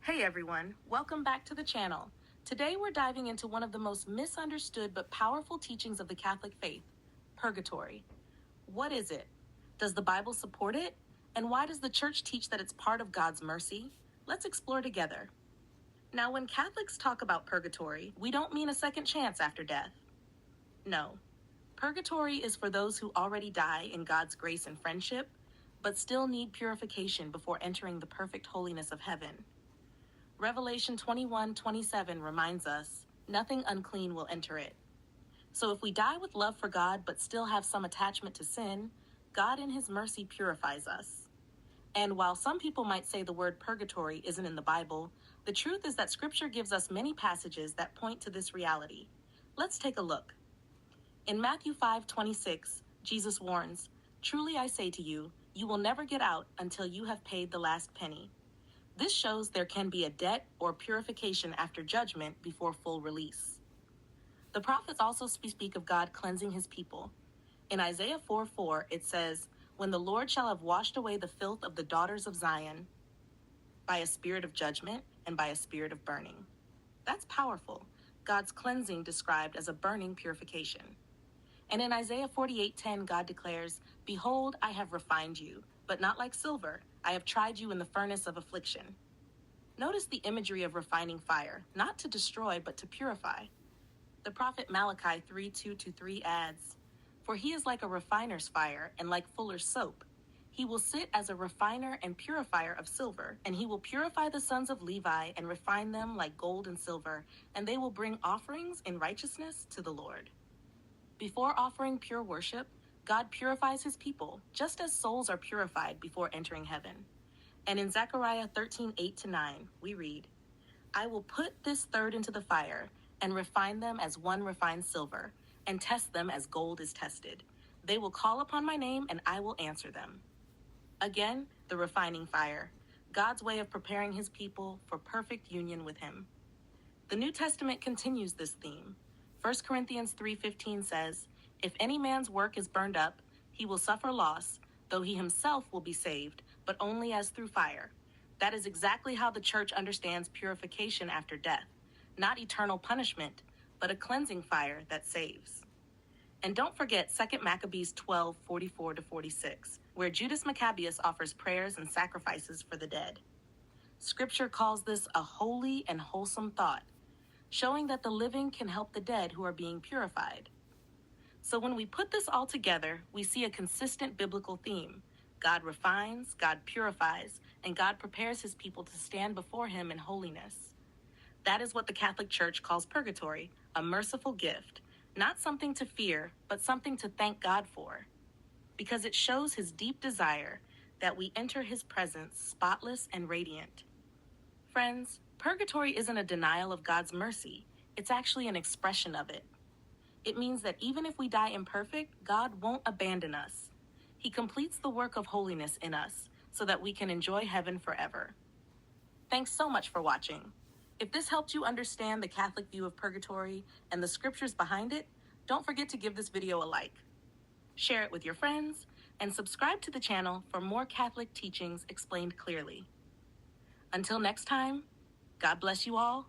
Hey everyone, welcome back to the channel. Today we're diving into one of the most misunderstood but powerful teachings of the Catholic faith, purgatory. What is it? Does the Bible support it? And why does the Church teach that it's part of God's mercy? Let's explore together. Now, when Catholics talk about purgatory, we don't mean a second chance after death. No. Purgatory is for those who already die in God's grace and friendship, but still need purification before entering the perfect holiness of heaven. Revelation 21:27 reminds us, nothing unclean will enter it. So if we die with love for God but still have some attachment to sin, God in His mercy purifies us. And while some people might say the word purgatory isn't in the Bible, the truth is that Scripture gives us many passages that point to this reality. Let's take a look. In Matthew 5:26, Jesus warns, "Truly I say to you, you will never get out until you have paid the last penny." This shows there can be a debt or purification after judgment before full release. The prophets also speak of God cleansing His people. In Isaiah 4:4, it says, "When the Lord shall have washed away the filth of the daughters of Zion by a spirit of judgment and by a spirit of burning." That's powerful. God's cleansing described as a burning purification. And in Isaiah 48:10, God declares, "Behold, I have refined you, but not like silver. I have tried you in the furnace of affliction." Notice the imagery of refining fire, not to destroy, but to purify. The prophet Malachi 3:2-3 adds, "For he is like a refiner's fire and like fuller's soap. He will sit as a refiner and purifier of silver, and he will purify the sons of Levi and refine them like gold and silver, and they will bring offerings in righteousness to the Lord." Before offering pure worship, God purifies His people, just as souls are purified before entering heaven. And in Zechariah 13:8-9, we read, "I will put this third into the fire, and refine them as one refines silver, and test them as gold is tested. They will call upon my name, and I will answer them." Again, the refining fire, God's way of preparing His people for perfect union with Him. The New Testament continues this theme. 1 Corinthians 3:15 says, "If any man's work is burned up, he will suffer loss, though he himself will be saved, but only as through fire." That is exactly how the Church understands purification after death, not eternal punishment, but a cleansing fire that saves. And don't forget 2 Maccabees 12:44-46, where Judas Maccabeus offers prayers and sacrifices for the dead. Scripture calls this a holy and wholesome thought, showing that the living can help the dead who are being purified. So when we put this all together, we see a consistent biblical theme. God refines, God purifies, and God prepares His people to stand before Him in holiness. That is what the Catholic Church calls purgatory, a merciful gift, not something to fear, but something to thank God for, because it shows His deep desire that we enter His presence spotless and radiant. Friends, purgatory isn't a denial of God's mercy. It's actually an expression of it. It means that even if we die imperfect, God won't abandon us. He completes the work of holiness in us so that we can enjoy heaven forever. Thanks so much for watching. If this helped you understand the Catholic view of purgatory and the scriptures behind it, don't forget to give this video a like. Share it with your friends, and subscribe to the channel for more Catholic teachings explained clearly. Until next time, God bless you all,